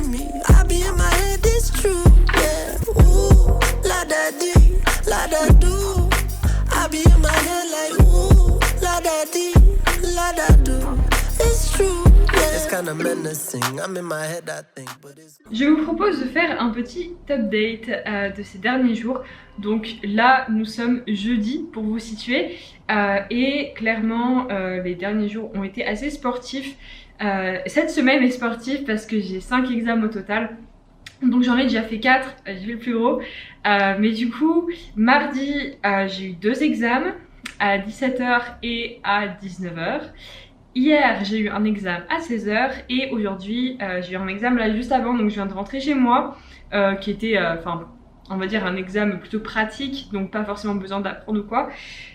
with me. I be in my head, it's true, yeah. Ooh, la da di, la da do. I be in my head like ooh, la da di, la da do. It's true, yeah. It's kinda menacing. I'm in my head, I think, but it's... Je vous propose de faire un petit update de ces derniers jours. Donc là, nous sommes jeudi pour vous situer et clairement, les derniers jours ont été assez sportifs. Cette semaine est sportive parce que j'ai 5 examens au total. Donc j'en ai déjà fait 4, j'ai fait le plus gros. Mais du coup, mardi, j'ai eu 2 examens à 17h et à 19h. Hier, j'ai eu un examen à 16h et aujourd'hui, j'ai eu un examen là juste avant, donc je viens de rentrer chez moi, qui était, on va dire un examen plutôt pratique, donc pas forcément besoin d'apprendre ou quoi.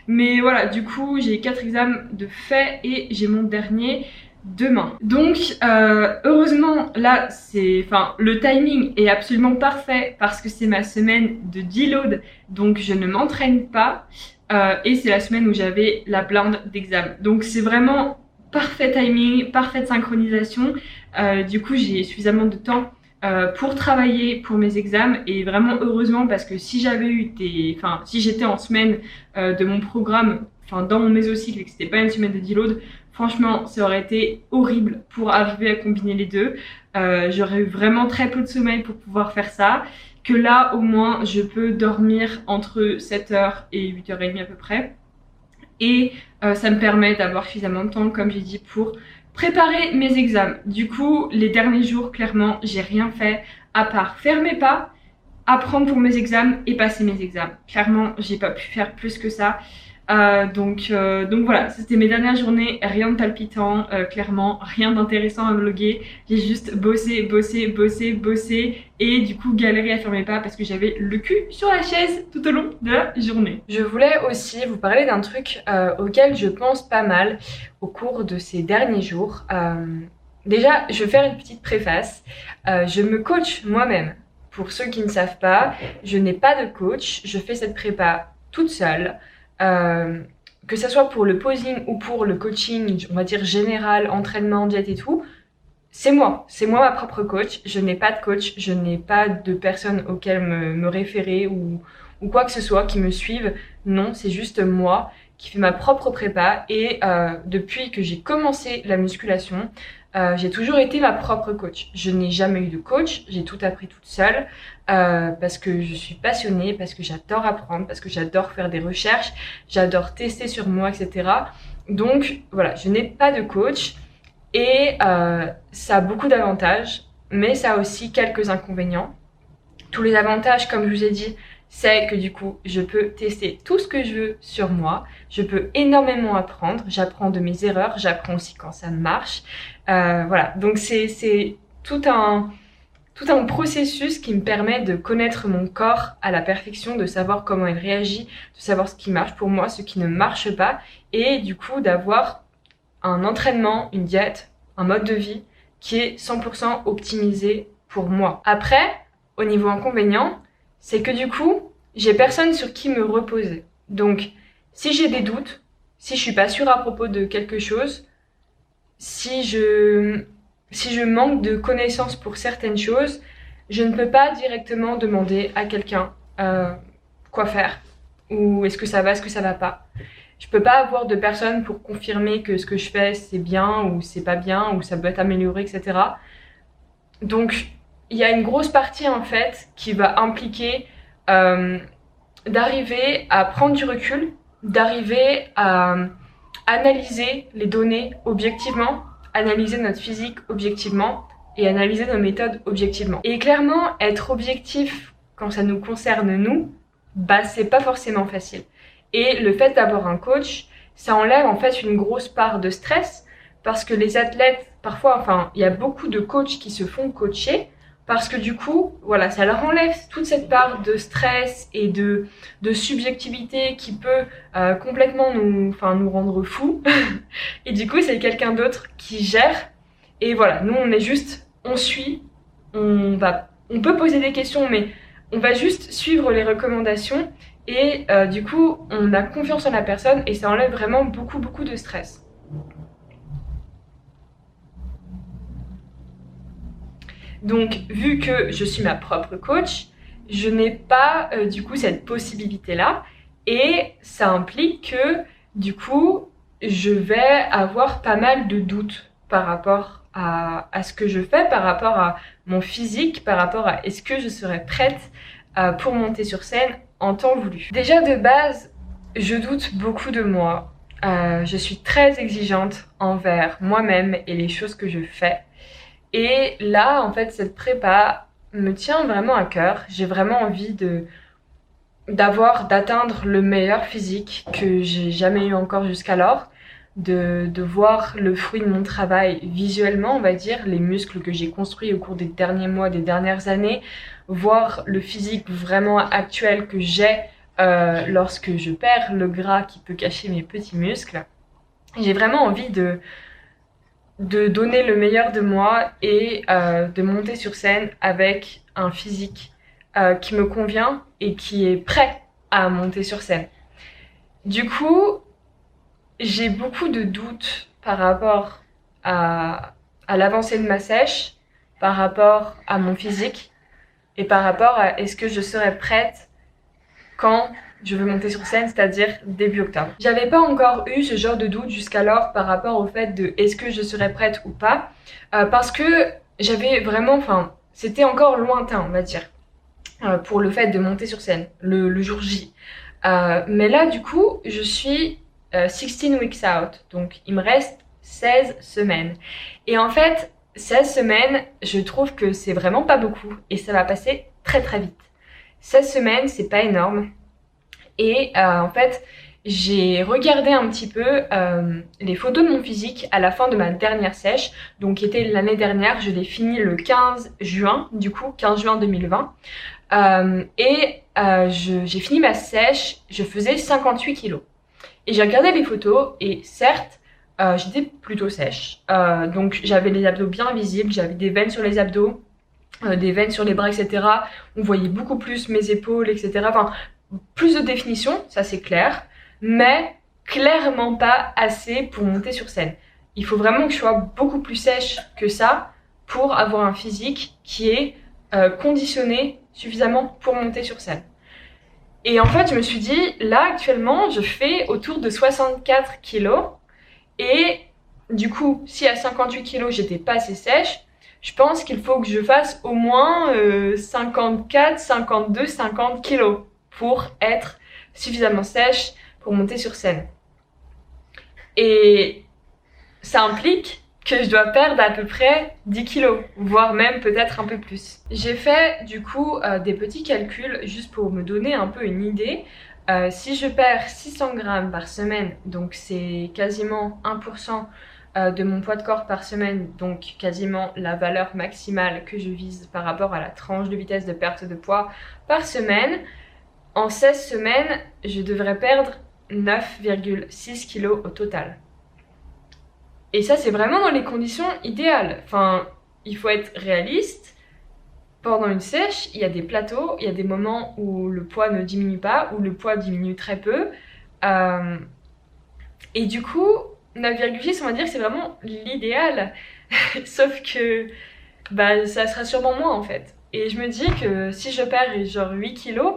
Mais voilà, du coup, j'ai 4 examens de fait et j'ai mon dernier demain. Donc, heureusement, là, le timing est absolument parfait parce que c'est ma semaine de deload, donc je ne m'entraîne pas et c'est la semaine où j'avais la blinde d'examen. Donc, c'est vraiment parfait timing, parfaite synchronisation. Du coup, j'ai suffisamment de temps pour travailler pour mes examens et vraiment heureusement parce que si j'avais eu si j'étais en semaine de mon programme, dans mon mésocycle et que c'était pas une semaine de deload, franchement, ça aurait été horrible pour arriver à combiner les deux. J'aurais eu vraiment très peu de sommeil pour pouvoir faire ça. Que là, au moins, je peux dormir entre 7h et 8h30 à peu près. Et ça me permet d'avoir suffisamment de temps, comme j'ai dit, pour préparer mes examens. Du coup, les derniers jours, clairement, j'ai rien fait à part faire mes pas, apprendre pour mes examens et passer mes examens. Clairement, j'ai pas pu faire plus que ça. Donc voilà, c'était mes dernières journées, rien de palpitant, clairement, rien d'intéressant à vlogger. J'ai juste bossé et du coup galéré à faire mes pas parce que j'avais le cul sur la chaise tout au long de la journée. Je voulais aussi vous parler d'un truc auquel je pense pas mal au cours de ces derniers jours. Déjà, je vais faire une petite préface. Je me coach moi-même. Pour ceux qui ne savent pas, je n'ai pas de coach, je fais cette prépa toute seule. Que ça soit pour le posing ou pour le coaching, on va dire général, entraînement, diète et tout, c'est moi ma propre coach. Je n'ai pas de coach, je n'ai pas de personne auquel me référer ou quoi que ce soit qui me suive. Non, c'est juste moi qui fais ma propre prépa et depuis que j'ai commencé la musculation, j'ai toujours été ma propre coach. Je n'ai jamais eu de coach, j'ai tout appris toute seule parce que je suis passionnée, parce que j'adore apprendre, parce que j'adore faire des recherches, j'adore tester sur moi, etc. Donc voilà, je n'ai pas de coach et ça a beaucoup d'avantages, mais ça a aussi quelques inconvénients. Tous les avantages, comme je vous ai dit, c'est que du coup, je peux tester tout ce que je veux sur moi. Je peux énormément apprendre. J'apprends de mes erreurs. J'apprends aussi quand ça marche. Voilà. Donc, c'est tout un processus qui me permet de connaître mon corps à la perfection, de savoir comment il réagit, de savoir ce qui marche pour moi, ce qui ne marche pas. Et du coup, d'avoir un entraînement, une diète, un mode de vie qui est 100% optimisé pour moi. Après, au niveau inconvénient, c'est que du coup, j'ai personne sur qui me reposer. Donc, si j'ai des doutes, si je suis pas sûre à propos de quelque chose, si je manque de connaissances pour certaines choses, je ne peux pas directement demander à quelqu'un quoi faire, ou est-ce que ça va, est-ce que ça va pas. Je peux pas avoir de personne pour confirmer que ce que je fais c'est bien ou c'est pas bien, ou ça peut être amélioré, etc. Donc, il y a une grosse partie en fait qui va impliquer d'arriver à prendre du recul, d'arriver à analyser les données objectivement, analyser notre physique objectivement et analyser nos méthodes objectivement. Et clairement, être objectif quand ça nous concerne nous, c'est pas forcément facile. Et le fait d'avoir un coach, ça enlève en fait une grosse part de stress parce que les athlètes, parfois, il y a beaucoup de coachs qui se font coacher parce que du coup, voilà, ça leur enlève toute cette part de stress et de subjectivité qui peut complètement nous rendre fous. Et du coup, c'est quelqu'un d'autre qui gère. Et voilà, nous, on suit, on peut poser des questions, mais on va juste suivre les recommandations. Et du coup, on a confiance en la personne et ça enlève vraiment beaucoup de stress. Donc vu que je suis ma propre coach, je n'ai pas du coup cette possibilité-là et ça implique que du coup je vais avoir pas mal de doutes par rapport à ce que je fais, par rapport à mon physique, par rapport à est-ce que je serai prête pour monter sur scène en temps voulu. Déjà de base, je doute beaucoup de moi. Je suis très exigeante envers moi-même et les choses que je fais. Et là, en fait, cette prépa me tient vraiment à cœur. J'ai vraiment envie d'atteindre le meilleur physique que j'ai jamais eu encore jusqu'alors, de voir le fruit de mon travail visuellement, on va dire, les muscles que j'ai construits au cours des derniers mois, des dernières années, voir le physique vraiment actuel que j'ai lorsque je perds le gras qui peut cacher mes petits muscles. J'ai vraiment envie de donner le meilleur de moi et de monter sur scène avec un physique qui me convient et qui est prêt à monter sur scène. Du coup, j'ai beaucoup de doutes par rapport à l'avancée de ma sèche, par rapport à mon physique et par rapport à est-ce que je serai prête quand je veux monter sur scène, c'est-à-dire début octobre. J'avais pas encore eu ce genre de doute jusqu'alors par rapport au fait de est-ce que je serais prête ou pas, parce que j'avais vraiment, c'était encore lointain, on va dire, pour le fait de monter sur scène, le jour J. Mais là, du coup, je suis 16 weeks out, donc il me reste 16 semaines. Et en fait, 16 semaines, je trouve que c'est vraiment pas beaucoup et ça va passer très très vite. 16 semaines, c'est pas énorme. Et en fait, j'ai regardé un petit peu les photos de mon physique à la fin de ma dernière sèche, donc qui était l'année dernière. Je l'ai fini le 15 juin, du coup, 15 juin 2020. J'ai fini ma sèche, je faisais 58 kilos. Et j'ai regardé les photos et certes, j'étais plutôt sèche. Donc j'avais les abdos bien visibles, j'avais des veines sur les abdos, des veines sur les bras, etc. On voyait beaucoup plus mes épaules, etc. Enfin, plus de définition, ça c'est clair, mais clairement pas assez pour monter sur scène. Il faut vraiment que je sois beaucoup plus sèche que ça pour avoir un physique qui est conditionné suffisamment pour monter sur scène. Et en fait, je me suis dit, là actuellement, je fais autour de 64 kilos et du coup, si à 58 kilos j'étais pas assez sèche, je pense qu'il faut que je fasse au moins 54, 52, 50 kilos pour être suffisamment sèche pour monter sur scène. Et ça implique que je dois perdre à peu près 10 kilos, voire même peut-être un peu plus. J'ai fait du coup des petits calculs juste pour me donner un peu une idée. Si je perds 600 grammes par semaine, donc c'est quasiment 1% de mon poids de corps par semaine, donc quasiment la valeur maximale que je vise par rapport à la tranche de vitesse de perte de poids par semaine. En 16 semaines, je devrais perdre 9,6 kg au total. Et ça, c'est vraiment dans les conditions idéales. Enfin, il faut être réaliste. Pendant une sèche, il y a des plateaux, il y a des moments où le poids ne diminue pas, où le poids diminue très peu. Et du coup, 9,6, on va dire que c'est vraiment l'idéal. Sauf que ça sera sûrement moins en fait. Et je me dis que si je perds genre 8 kilos,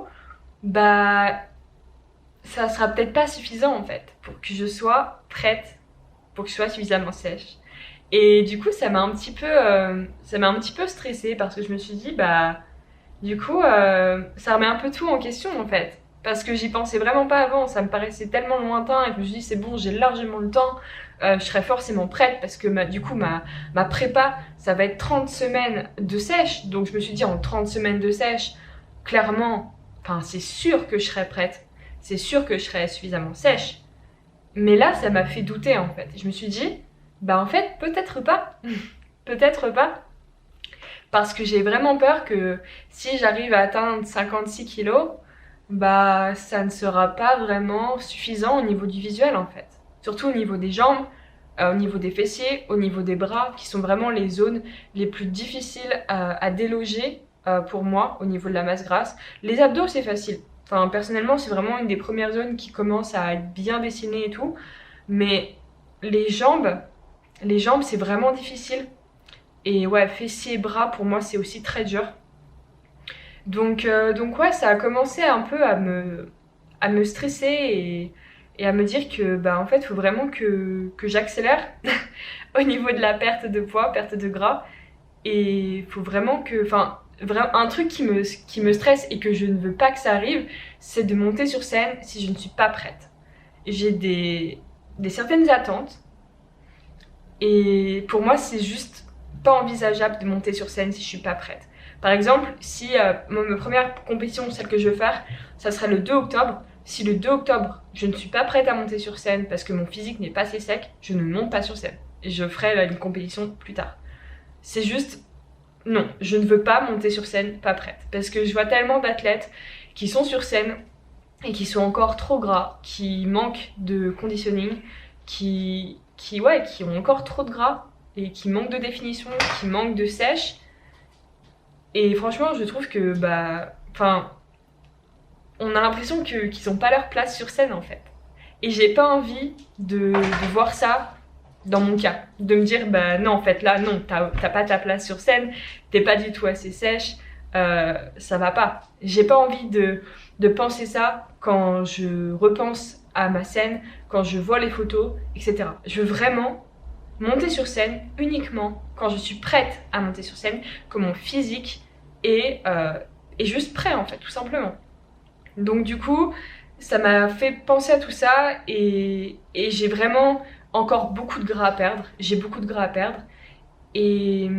ça sera peut-être pas suffisant en fait pour que je sois prête, pour que je sois suffisamment sèche. Et du coup ça m'a un petit peu stressée parce que je me suis dit du coup ça remet un peu tout en question en fait, parce que j'y pensais vraiment pas avant, ça me paraissait tellement lointain et je me suis dit c'est bon, j'ai largement le temps, je serai forcément prête parce que du coup ma prépa ça va être 30 semaines de sèche, donc je me suis dit en 30 semaines de sèche, clairement c'est sûr que je serai prête, c'est sûr que je serai suffisamment sèche. Mais là, ça m'a fait douter en fait. Je me suis dit, en fait, peut-être pas. Peut-être pas. Parce que j'ai vraiment peur que si j'arrive à atteindre 56 kilos, ça ne sera pas vraiment suffisant au niveau du visuel en fait. Surtout au niveau des jambes, au niveau des fessiers, au niveau des bras, qui sont vraiment les zones les plus difficiles à déloger pour moi au niveau de la masse grasse. Les abdos c'est facile, personnellement c'est vraiment une des premières zones qui commence à être bien dessinée et tout, mais les jambes c'est vraiment difficile. Et ouais, fessiers, bras, pour moi, c'est aussi très dur. Donc ouais, ça a commencé un peu à me stresser et à me dire que bah en fait, il faut vraiment que j'accélère au niveau de la perte de poids, perte de gras. Et il faut vraiment que, enfin, un truc qui me stresse et que je ne veux pas que ça arrive, c'est de monter sur scène si je ne suis pas prête. J'ai des certaines attentes et pour moi, c'est juste pas envisageable de monter sur scène si je suis pas prête. Par exemple, si ma première compétition, celle que je veux faire, ça serait le 2 octobre. Si le 2 octobre, je ne suis pas prête à monter sur scène parce que mon physique n'est pas assez sec, je ne monte pas sur scène. Et je ferai une compétition plus tard. C'est juste, non, je ne veux pas monter sur scène pas prête. Parce que je vois tellement d'athlètes qui sont sur scène et qui sont encore trop gras, qui manquent de conditioning, qui ont encore trop de gras et qui manquent de définition, qui manquent de sèche. Et franchement, je trouve que, on a l'impression qu'ils n'ont pas leur place sur scène en fait. Et j'ai pas envie de voir ça dans mon cas. De me dire, bah non, en fait, là, non, t'as pas ta place sur scène, t'es pas du tout assez sèche, ça va pas. J'ai pas envie de penser ça quand je repense à ma scène, quand je vois les photos, etc. Je veux vraiment monter sur scène uniquement quand je suis prête à monter sur scène, que mon physique est juste prêt en fait, tout simplement. Donc du coup, ça m'a fait penser à tout ça et j'ai vraiment encore beaucoup de gras à perdre. J'ai beaucoup de gras à perdre. Et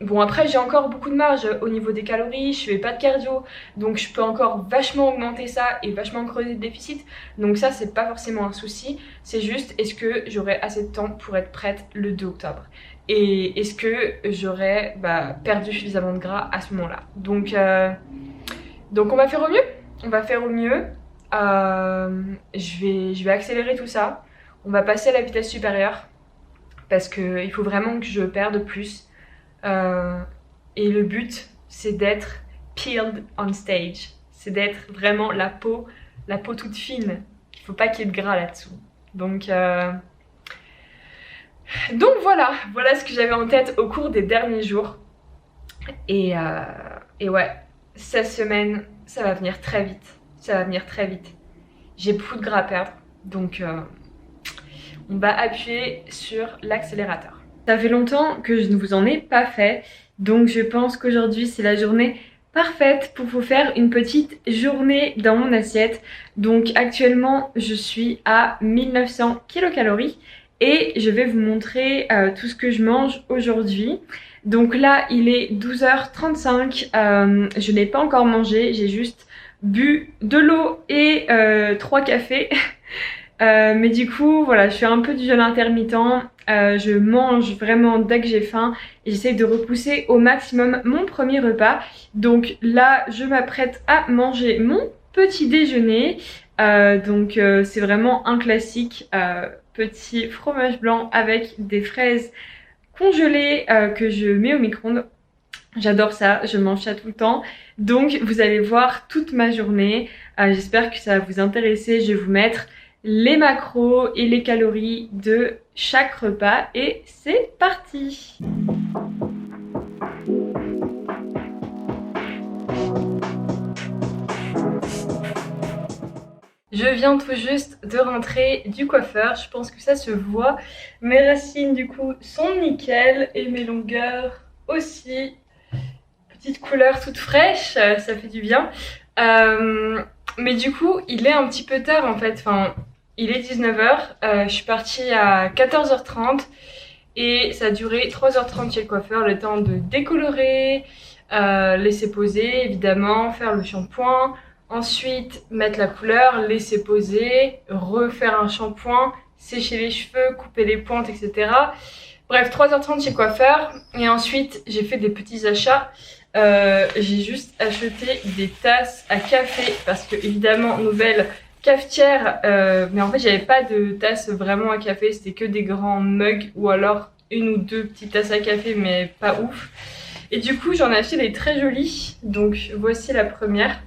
bon, après, j'ai encore beaucoup de marge au niveau des calories. Je fais pas de cardio. Donc je peux encore vachement augmenter ça et vachement creuser le déficit. Donc ça, c'est pas forcément un souci. C'est juste, est-ce que j'aurai assez de temps pour être prête le 2 octobre? Et est-ce que j'aurai perdu suffisamment de gras à ce moment-là? Donc on va faire au mieux. On va faire au mieux. Je vais accélérer tout ça. On va passer à la vitesse supérieure parce qu'il faut vraiment que je perde plus. Et le but, c'est d'être peeled on stage. C'est d'être vraiment la peau toute fine. Il ne faut pas qu'il y ait de gras là-dessous. Donc voilà ce que j'avais en tête au cours des derniers jours. Et ouais, cette semaine, ça va venir très vite. Ça va venir très vite. J'ai beaucoup de gras à perdre, donc on va appuyer sur l'accélérateur. Ça fait longtemps que je ne vous en ai pas fait, donc je pense qu'aujourd'hui c'est la journée parfaite pour vous faire une petite journée dans mon assiette. Donc actuellement je suis à 1900 kcal et je vais vous montrer tout ce que je mange aujourd'hui. Donc là il est 12h35, je n'ai pas encore mangé, j'ai juste bu de l'eau et 3 cafés. Mais du coup voilà, je suis un peu du jeûne intermittent, je mange vraiment dès que j'ai faim et j'essaie de repousser au maximum mon premier repas. Donc là je m'apprête à manger mon petit déjeuner, donc c'est vraiment un classique, petit fromage blanc avec des fraises congelées que je mets au micro-ondes. J'adore ça, je mange ça tout le temps. Donc vous allez voir toute ma journée, j'espère que ça va vous intéresser. Je vais vous mettre les macros et les calories de chaque repas et c'est parti. Je viens tout juste de rentrer du coiffeur, je pense que ça se voit. Mes racines du coup sont nickel et mes longueurs aussi. Petite couleur toute fraîche, ça fait du bien. Mais du coup, il est un petit peu tard en fait. Enfin, il est 19h. Je suis partie à 14h30 et ça a duré 3h30 chez le coiffeur. Le temps de décolorer, laisser poser évidemment, faire le shampoing. Ensuite, mettre la couleur, laisser poser, refaire un shampoing, sécher les cheveux, couper les pointes, etc. Bref, 3h30 chez le coiffeur. Et ensuite, j'ai fait des petits achats. J'ai juste acheté des tasses à café parce que évidemment nouvelle cafetière, mais en fait j'avais pas de tasses vraiment à café, c'était que des grands mugs ou alors une ou deux petites tasses à café mais pas ouf. Et du coup j'en ai acheté des très jolies, donc voici la première.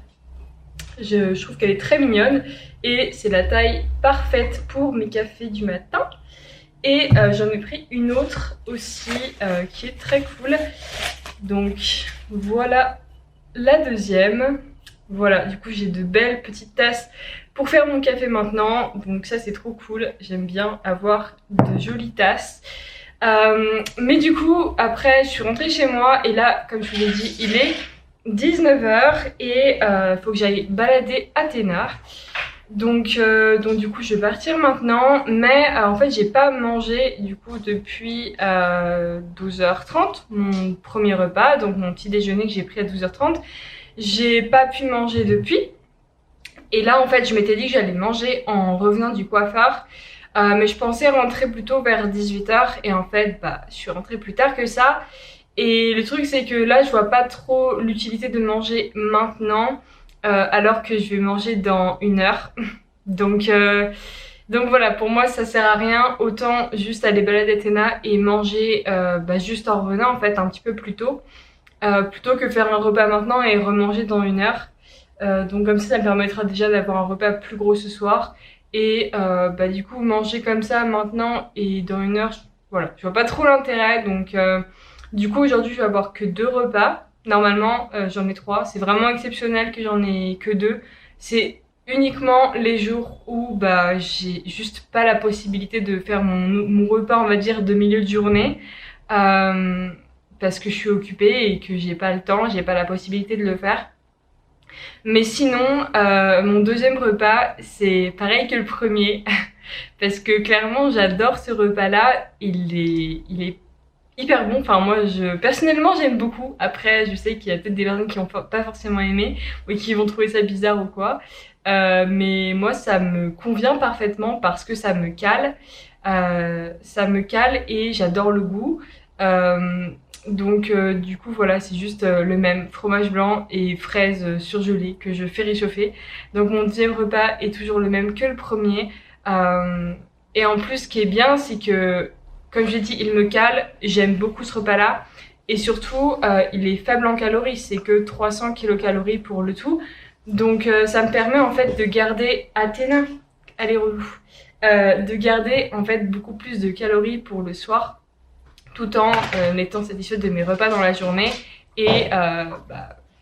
Je trouve qu'elle est très mignonne et c'est la taille parfaite pour mes cafés du matin. Et j'en ai pris une autre aussi qui est très cool. Donc voilà la deuxième. Voilà, du coup j'ai de belles petites tasses pour faire mon café maintenant. Donc ça c'est trop cool, j'aime bien avoir de jolies tasses. Mais du coup après je suis rentrée chez moi et là comme je vous l'ai dit il est 19h et faut que j'aille balader Athéna. Donc du coup je vais partir maintenant, mais en fait j'ai pas mangé du coup depuis 12h30, mon premier repas, donc mon petit déjeuner que j'ai pris à 12h30. J'ai pas pu manger depuis. Et là en fait je m'étais dit que j'allais manger en revenant du coiffeur. Mais je pensais rentrer plutôt vers 18h et en fait je suis rentrée plus tard que ça. Et le truc c'est que là je vois pas trop l'utilité de manger maintenant alors que je vais manger dans 1 heure. Donc voilà, pour moi ça sert à rien, autant juste aller balader Athéna et manger juste en revenant en fait un petit peu plus tôt. Plutôt que faire un repas maintenant et remanger dans 1 heure. Donc comme ça me permettra déjà d'avoir un repas plus gros ce soir. Et du coup manger comme ça maintenant et dans 1 heure, voilà, je vois pas trop l'intérêt. Donc du coup aujourd'hui je vais avoir que 2 repas. Normalement j'en ai 3. C'est vraiment exceptionnel que j'en ai que 2. C'est uniquement les jours où j'ai juste pas la possibilité de faire mon repas on va dire de milieu de journée. Parce que je suis occupée et que j'ai pas le temps, j'ai pas la possibilité de le faire. Mais sinon, mon deuxième repas, c'est pareil que le premier. Parce que clairement, j'adore ce repas-là. Il est hyper bon. Enfin, moi, personnellement, j'aime beaucoup. Après, je sais qu'il y a peut-être des personnes qui n'ont pas forcément aimé ou qui vont trouver ça bizarre ou quoi. Mais moi, ça me convient parfaitement parce que ça me cale. Ça me cale et j'adore le goût. Donc du coup voilà, c'est juste le même fromage blanc et fraises surgelées que je fais réchauffer. Donc mon deuxième repas est toujours le même que le premier. Et en plus ce qui est bien c'est que comme j'ai dit il me cale, j'aime beaucoup ce repas là. Et surtout il est faible en calories, c'est que 300 kilocalories pour le tout. Donc ça me permet en fait de garder Athéna, elle est relou, de garder en fait beaucoup plus de calories pour le soir, tout en étant satisfaite de mes repas dans la journée et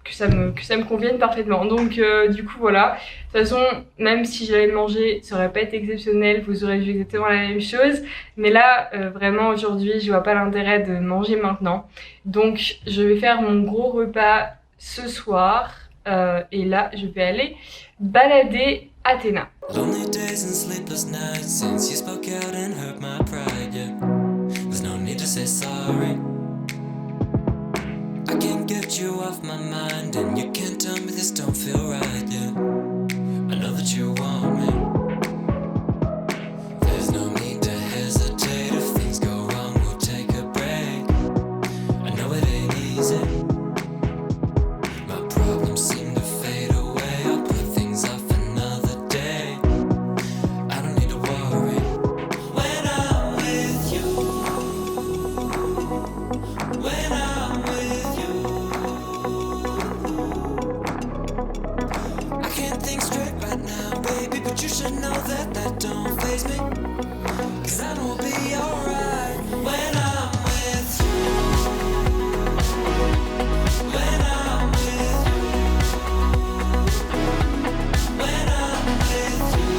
que ça me convienne parfaitement. Donc du coup voilà, de toute façon même si j'allais le manger ça aurait pas été exceptionnel, vous aurez vu exactement la même chose, mais là vraiment aujourd'hui je vois pas l'intérêt de manger maintenant. Donc je vais faire mon gros repas ce soir et là je vais aller balader Athéna. Lonely days and sleepless nights since you spoke out and hurt my pride, yeah. There's no need to say sorry. I can't get you off my mind and you can't tell me this don't feel right, yeah. I know that you want me. There's no need to hesitate. If things go wrong we'll take a break. I know it ain't easy. My problems seem to fade away. I'll put things off another day. I don't need to worry when I'm with you. When I'm with you, I can't think straight right now, baby, but you should know that that don't faze me. 'Cause I know I'll be alright when I'm with you. When I'm with you. When I'm with you.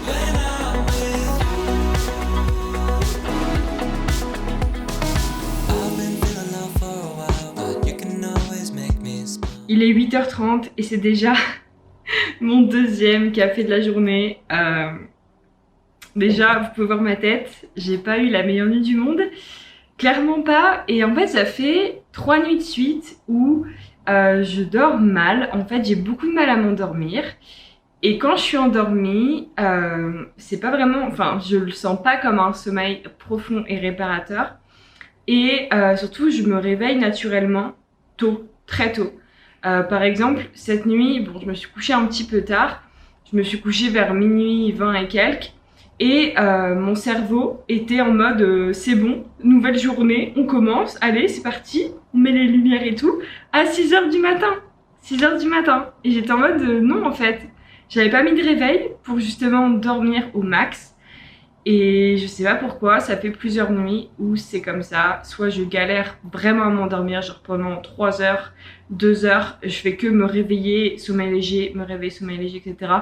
When I'm with you. I've been feeling low for a while, but you can always make me smile. Il est 8h30 et c'est déjà mon deuxième café de la journée. Déjà, vous pouvez voir ma tête, j'ai pas eu la meilleure nuit du monde. Clairement pas. Et en fait, ça fait 3 nuits de suite où je dors mal. En fait, j'ai beaucoup de mal à m'endormir. Et quand je suis endormie, c'est pas vraiment... Enfin, je le sens pas comme un sommeil profond et réparateur. Et surtout, je me réveille naturellement tôt, très tôt. Par exemple, cette nuit, bon, je me suis couchée un petit peu tard. Je me suis couchée vers minuit 20 et quelques. Et mon cerveau était en mode c'est bon, nouvelle journée, on commence, allez c'est parti, on met les lumières et tout, à 6h du matin. 6h du matin. Et j'étais en mode non en fait, j'avais pas mis de réveil pour justement dormir au max. Et je sais pas pourquoi, ça fait plusieurs nuits où c'est comme ça. Soit je galère vraiment à m'endormir, genre pendant 3 heures, 2 heures, je fais que me réveiller, sommeil léger, me réveiller, sommeil léger, etc.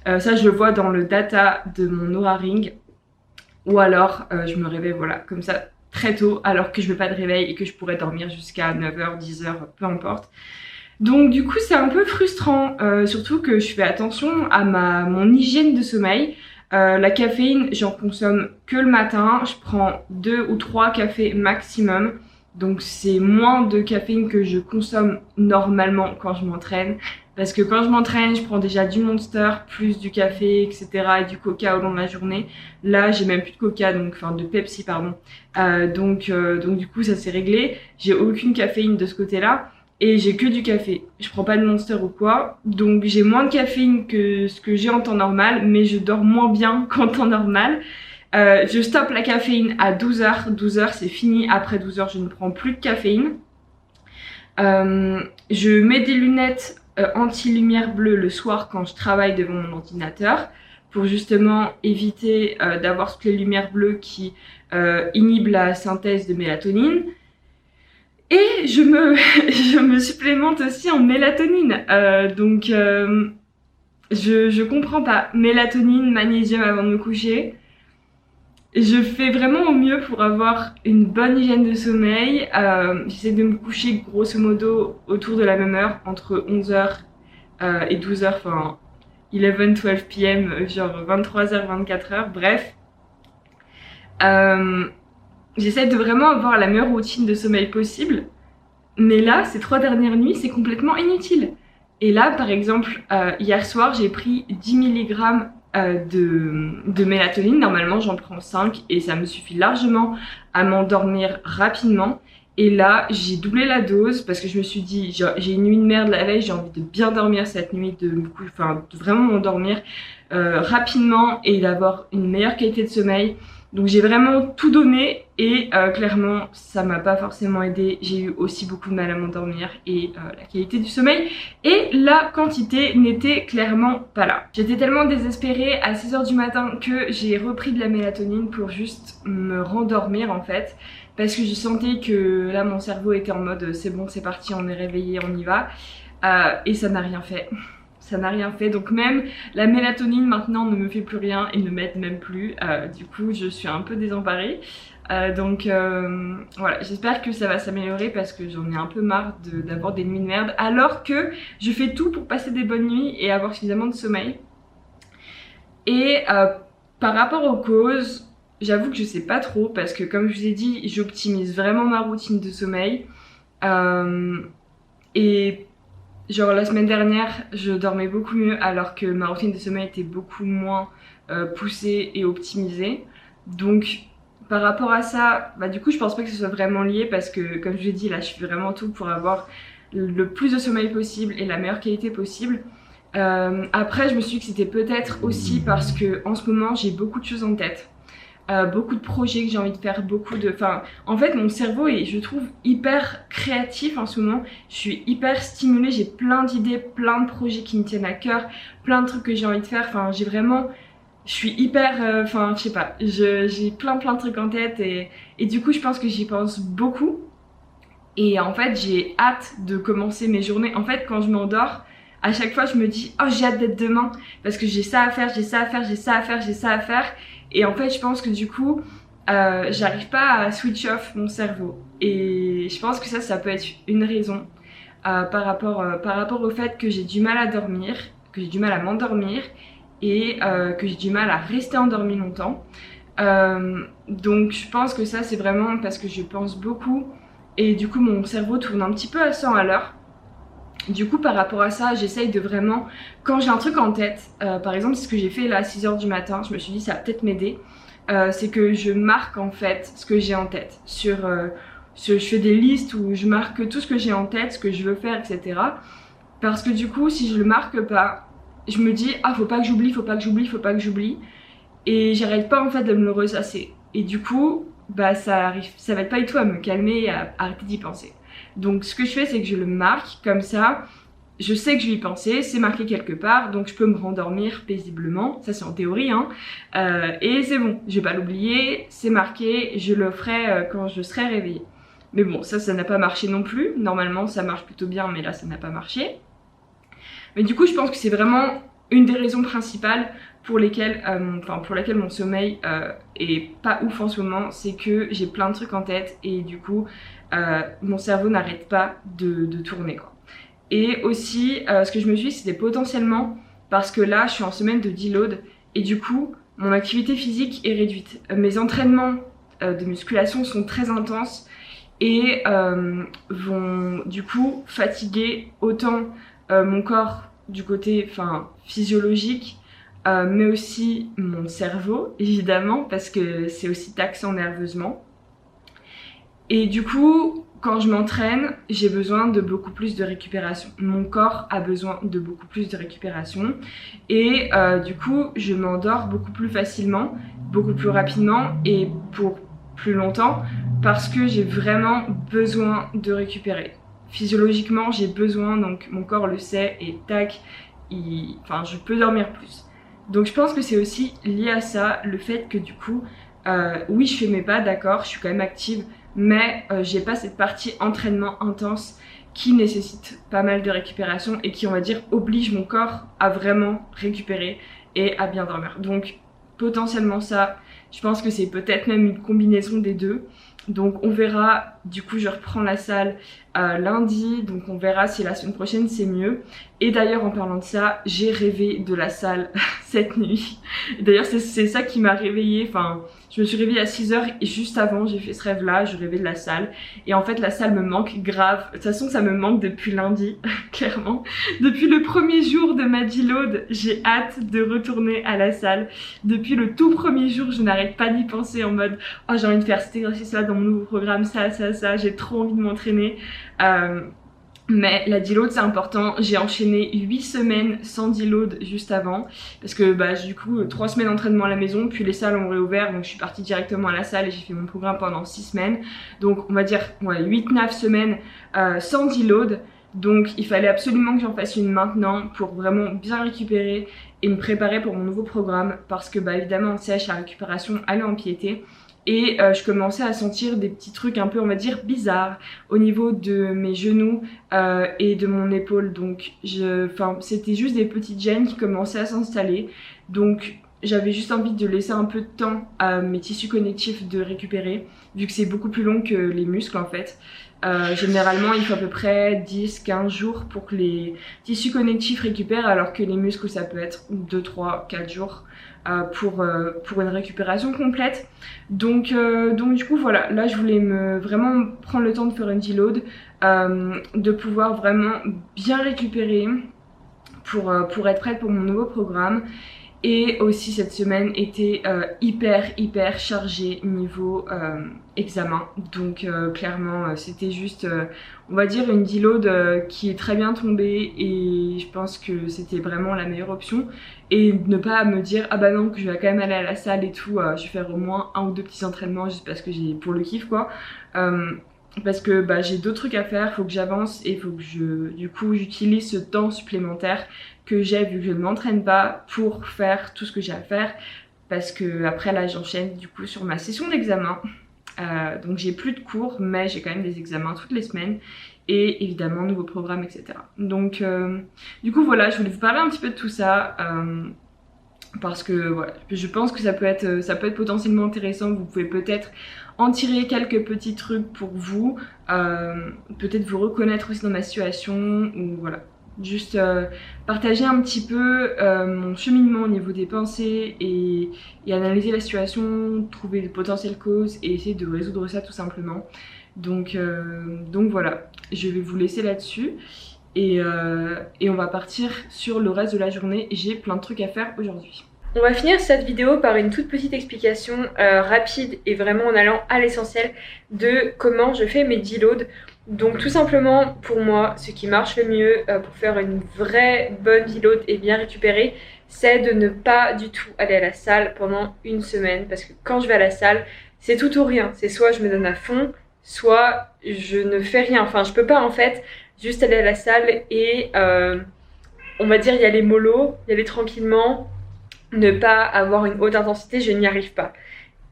Ça, je le vois dans le data de mon Oura Ring. Ou alors, je me réveille, voilà, comme ça, très tôt, alors que je veux pas de réveil et que je pourrais dormir jusqu'à 9h, 10h, peu importe. Donc du coup, c'est un peu frustrant, surtout que je fais attention à mon hygiène de sommeil. La caféine, j'en consomme que le matin. Je prends 2 ou 3 cafés maximum. Donc c'est moins de caféine que je consomme normalement quand je m'entraîne. Parce que quand je m'entraîne, je prends déjà du Monster, plus du café, etc. et du Coca au long de la journée. Là, j'ai même plus de Coca, enfin de Pepsi, pardon. Donc du coup, ça s'est réglé. J'ai aucune caféine de ce côté-là. Et j'ai que du café. Je prends pas de Monster ou quoi. Donc j'ai moins de caféine que ce que j'ai en temps normal, mais je dors moins bien qu'en temps normal. Je stoppe la caféine à 12h. 12h c'est fini. Après 12h je ne prends plus de caféine. Je mets des lunettes anti-lumière bleue le soir quand je travaille devant mon ordinateur. Pour justement éviter d'avoir toutes les lumières bleues qui inhibent la synthèse de mélatonine. Et je me supplémente aussi en mélatonine. Je comprends pas. Mélatonine, magnésium avant de me coucher. Je fais vraiment au mieux pour avoir une bonne hygiène de sommeil. J'essaie de me coucher grosso modo autour de la même heure, entre 11h et 12h, enfin 11-12 p.m, genre 23h, 24h, bref. J'essaie de vraiment avoir la meilleure routine de sommeil possible, mais là, ces 3 dernières nuits, c'est complètement inutile. Et là, par exemple, hier soir, j'ai pris 10 mg de mélatonine. Normalement, j'en prends 5 et ça me suffit largement à m'endormir rapidement. Et là, j'ai doublé la dose parce que je me suis dit, j'ai une nuit de merde la veille, j'ai envie de bien dormir cette nuit, de vraiment m'endormir rapidement et d'avoir une meilleure qualité de sommeil. Donc j'ai vraiment tout donné et clairement ça m'a pas forcément aidé. J'ai eu aussi beaucoup de mal à m'endormir et la qualité du sommeil et la quantité n'était clairement pas là. J'étais tellement désespérée à 6h du matin que j'ai repris de la mélatonine pour juste me rendormir en fait. Parce que je sentais que là mon cerveau était en mode c'est bon, c'est parti, on est réveillé, on y va. Et ça n'a rien fait. Ça n'a rien fait, donc même la mélatonine maintenant ne me fait plus rien et ne m'aide même plus. Du coup je suis un peu désemparée. Voilà, j'espère que ça va s'améliorer parce que j'en ai un peu marre d'avoir des nuits de merde. Alors que je fais tout pour passer des bonnes nuits et avoir suffisamment de sommeil. Et par rapport aux causes, j'avoue que je sais pas trop parce que comme je vous ai dit, j'optimise vraiment ma routine de sommeil. Et genre la semaine dernière, je dormais beaucoup mieux alors que ma routine de sommeil était beaucoup moins poussée et optimisée. Donc par rapport à ça, du coup je pense pas que ce soit vraiment lié parce que comme je l'ai dit là, je fais vraiment tout pour avoir le plus de sommeil possible et la meilleure qualité possible. Après je me suis dit que c'était peut-être aussi parce que en ce moment j'ai beaucoup de choses en tête. Beaucoup de projets que j'ai envie de faire, en fait mon cerveau est, je trouve, hyper créatif en ce moment. Je suis hyper stimulée, j'ai plein d'idées, plein de projets qui me tiennent à cœur, plein de trucs que j'ai envie de faire, je suis hyper, je sais pas, j'ai plein de trucs en tête et du coup je pense que j'y pense beaucoup. Et en fait j'ai hâte de commencer mes journées. En fait quand je m'endors, à chaque fois je me dis oh j'ai hâte d'être demain parce que j'ai ça à faire, j'ai ça à faire, j'ai ça à faire, j'ai ça à faire. Et en fait je pense que du coup j'arrive pas à switch off mon cerveau. Et je pense que ça peut être une raison par rapport au fait que j'ai du mal à dormir, que j'ai du mal à m'endormir et que j'ai du mal à rester endormie longtemps. Donc je pense que ça c'est vraiment parce que je pense beaucoup et du coup mon cerveau tourne un petit peu à 100 à l'heure. Du coup par rapport à ça j'essaye de vraiment, quand j'ai un truc en tête, par exemple c'est ce que j'ai fait là à 6h du matin, je me suis dit ça va peut-être m'aider, c'est que je marque en fait ce que j'ai en tête je fais des listes où je marque tout ce que j'ai en tête, ce que je veux faire, etc. Parce que du coup si je le marque pas, je me dis ah faut pas que j'oublie, faut pas que j'oublie, faut pas que j'oublie, et j'arrête pas en fait de me le ressasser. Et du coup ça va pas du tout à me calmer et à arrêter d'y penser. Donc ce que je fais c'est que je le marque comme ça, je sais que je vais y penser, c'est marqué quelque part, donc je peux me rendormir paisiblement, ça c'est en théorie, hein. Et c'est bon, je vais pas l'oublier, c'est marqué, je le ferai quand je serai réveillée. Mais bon, ça n'a pas marché non plus, normalement ça marche plutôt bien, mais là ça n'a pas marché. Mais du coup je pense que c'est vraiment une des raisons principales pour laquelle mon sommeil est pas ouf en ce moment, c'est que j'ai plein de trucs en tête et du coup mon cerveau n'arrête pas de tourner, quoi. Et aussi, ce que je me suis dit, c'était potentiellement parce que là, je suis en semaine de deload et du coup, mon activité physique est réduite. Mes entraînements de musculation sont très intenses et vont du coup fatiguer autant mon corps du côté physiologique, mais aussi mon cerveau, évidemment, parce que c'est aussi taxant nerveusement. Et du coup, quand je m'entraîne, j'ai besoin de beaucoup plus de récupération. Mon corps a besoin de beaucoup plus de récupération. Et du coup, je m'endors beaucoup plus facilement, beaucoup plus rapidement et pour plus longtemps parce que j'ai vraiment besoin de récupérer. Physiologiquement, j'ai besoin, donc mon corps le sait et tac, je peux dormir plus. Donc je pense que c'est aussi lié à ça, le fait que du coup, oui, je fais mes pas, d'accord, je suis quand même active, mais j'ai pas cette partie entraînement intense qui nécessite pas mal de récupération et qui, on va dire, oblige mon corps à vraiment récupérer et à bien dormir. Donc potentiellement ça, je pense que c'est peut-être même une combinaison des deux. Donc on verra, du coup je reprends la salle lundi, donc on verra si la semaine prochaine c'est mieux. Et d'ailleurs en parlant de ça, j'ai rêvé de la salle cette nuit. D'ailleurs c'est ça qui m'a réveillée, je me suis réveillée à 6h et juste avant j'ai fait ce rêve là, je rêvais de la salle. Et en fait la salle me manque grave, de toute façon ça me manque depuis lundi, clairement. Depuis le premier jour de ma deload, j'ai hâte de retourner à la salle. Depuis le tout premier jour, je n'arrête pas d'y penser en mode « Oh j'ai envie de faire cet exercice là dans mon nouveau programme, ça, j'ai trop envie de m'entraîner. » Mais la deload c'est important, j'ai enchaîné 8 semaines sans deload juste avant parce que du coup 3 semaines d'entraînement à la maison, puis les salles ont réouvert, donc je suis partie directement à la salle et j'ai fait mon programme pendant 6 semaines. Donc on va dire 8-9 semaines sans deload, donc il fallait absolument que j'en fasse une maintenant pour vraiment bien récupérer et me préparer pour mon nouveau programme parce que évidemment en CH la récupération allait empiéter. Et je commençais à sentir des petits trucs un peu, on va dire, bizarres au niveau de mes genoux et de mon épaule. Donc, c'était juste des petites gênes qui commençaient à s'installer. Donc, j'avais juste envie de laisser un peu de temps à mes tissus connectifs de récupérer, vu que c'est beaucoup plus long que les muscles en fait. Généralement, il faut à peu près 10-15 jours pour que les tissus connectifs récupèrent, alors que les muscles, ça peut être 2, 3, 4 jours. Pour une récupération complète. Donc du coup voilà, là je voulais vraiment prendre le temps de faire une deload, de pouvoir vraiment bien récupérer pour être prête pour mon nouveau programme. Et aussi cette semaine était hyper chargée niveau examen. Donc clairement c'était juste on va dire une deload qui est très bien tombée et je pense que c'était vraiment la meilleure option. Et ne pas me dire ah bah non que je vais quand même aller à la salle et tout, je vais faire au moins 1 ou 2 petits entraînements juste parce que j'ai pour le kiff quoi. Parce que j'ai d'autres trucs à faire, faut que j'avance et faut que j'utilise ce temps supplémentaire que j'ai vu que je ne m'entraîne pas pour faire tout ce que j'ai à faire, parce que après là j'enchaîne du coup sur ma session d'examen. Donc j'ai plus de cours mais j'ai quand même des examens toutes les semaines et évidemment nouveau programme etc. Donc du coup voilà, je voulais vous parler un petit peu de tout ça. Parce que voilà, je pense que ça peut être potentiellement intéressant. Vous pouvez peut-être en tirer quelques petits trucs pour vous, peut-être vous reconnaître aussi dans ma situation, ou voilà, juste partager un petit peu mon cheminement au niveau des pensées et analyser la situation, trouver des potentielles causes et essayer de résoudre ça tout simplement. Donc voilà, je vais vous laisser là-dessus. Et on va partir sur le reste de la journée. J'ai plein de trucs à faire aujourd'hui. On va finir cette vidéo par une toute petite explication rapide et vraiment en allant à l'essentiel de comment je fais mes deloads. Donc tout simplement pour moi, ce qui marche le mieux pour faire une vraie bonne deload et bien récupérer, c'est de ne pas du tout aller à la salle pendant une semaine. Parce que quand je vais à la salle, c'est tout ou rien. C'est soit je me donne à fond, soit je ne fais rien. Enfin je peux pas en fait juste aller à la salle et on va dire y aller mollo, y aller tranquillement, ne pas avoir une haute intensité, je n'y arrive pas.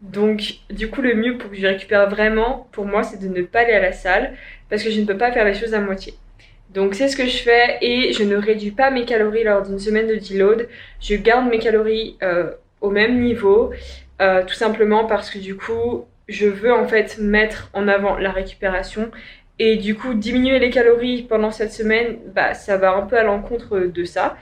Donc du coup le mieux pour que je récupère vraiment pour moi c'est de ne pas aller à la salle parce que je ne peux pas faire les choses à moitié. Donc c'est ce que je fais et je ne réduis pas mes calories lors d'une semaine de deload. Je garde mes calories au même niveau tout simplement parce que du coup je veux en fait mettre en avant la récupération et du coup diminuer les calories pendant cette semaine, bah ça va un peu à l'encontre de ça.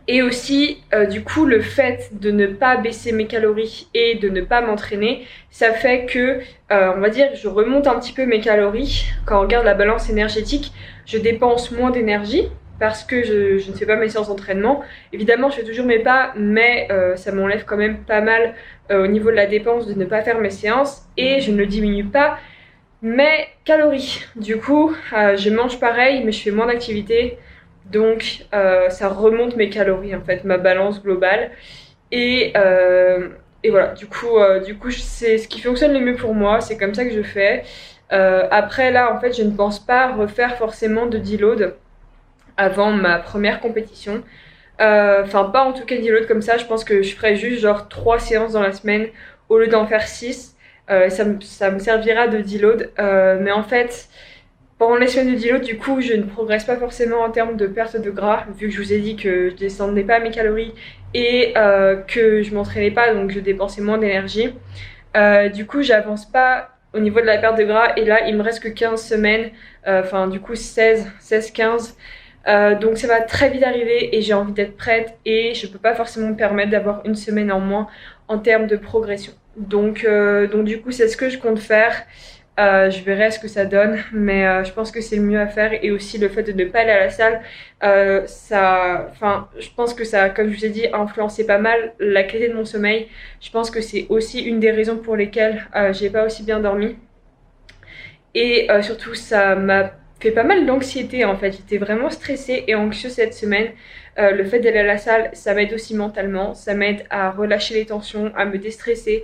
Et aussi, du coup, le fait de ne pas baisser mes calories et de ne pas m'entraîner, ça fait que, on va dire, je remonte un petit peu mes calories. Quand on regarde la balance énergétique, je dépense moins d'énergie parce que je ne fais pas mes séances d'entraînement. Évidemment, je fais toujours mes pas, mais ça m'enlève quand même pas mal au niveau de la dépense de ne pas faire mes séances et je ne diminue pas mes calories. Du coup, je mange pareil, mais je fais moins d'activité. Donc ça remonte mes calories en fait, ma balance globale. Et voilà, du coup c'est ce qui fonctionne le mieux pour moi, c'est comme ça que je fais. Après là en fait je ne pense pas refaire forcément de deload avant ma première compétition. Enfin pas en tout cas deload comme ça, je pense que je ferai juste genre 3 séances dans la semaine au lieu d'en faire 6. Ça me servira de deload. Mais en fait pendant les semaines de deload, du coup, je ne progresse pas forcément en termes de perte de gras, vu que je vous ai dit que je descendais pas mes calories et que je m'entraînais pas, donc je dépensais moins d'énergie. Du coup, j'avance pas au niveau de la perte de gras et là, il me reste que 15 semaines, enfin du coup 16-15. Donc ça va très vite arriver et j'ai envie d'être prête et je peux pas forcément me permettre d'avoir une semaine en moins en termes de progression. Donc du coup, c'est ce que je compte faire. Je verrai ce que ça donne, mais je pense que c'est le mieux à faire et aussi le fait de ne pas aller à la salle, je pense que ça, comme je vous ai dit, a influencé pas mal la qualité de mon sommeil. Je pense que c'est aussi une des raisons pour lesquelles j'ai pas aussi bien dormi et surtout ça m'a fait pas mal d'anxiété en fait. J'étais vraiment stressée et anxieuse cette semaine. Le fait d'aller à la salle, ça m'aide aussi mentalement, ça m'aide à relâcher les tensions, à me déstresser.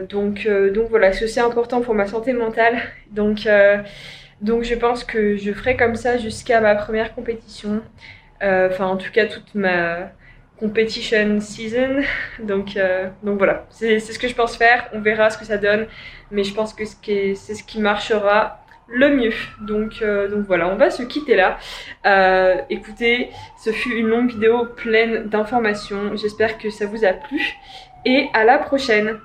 Donc voilà, c'est aussi important pour ma santé mentale. Donc je pense que je ferai comme ça jusqu'à ma première compétition. Enfin, en tout cas, toute ma competition season. Donc voilà, c'est ce que je pense faire. On verra ce que ça donne. Mais je pense que c'est ce qui marchera le mieux. Donc voilà, on va se quitter là. Écoutez, ce fut une longue vidéo pleine d'informations. J'espère que ça vous a plu. Et à la prochaine!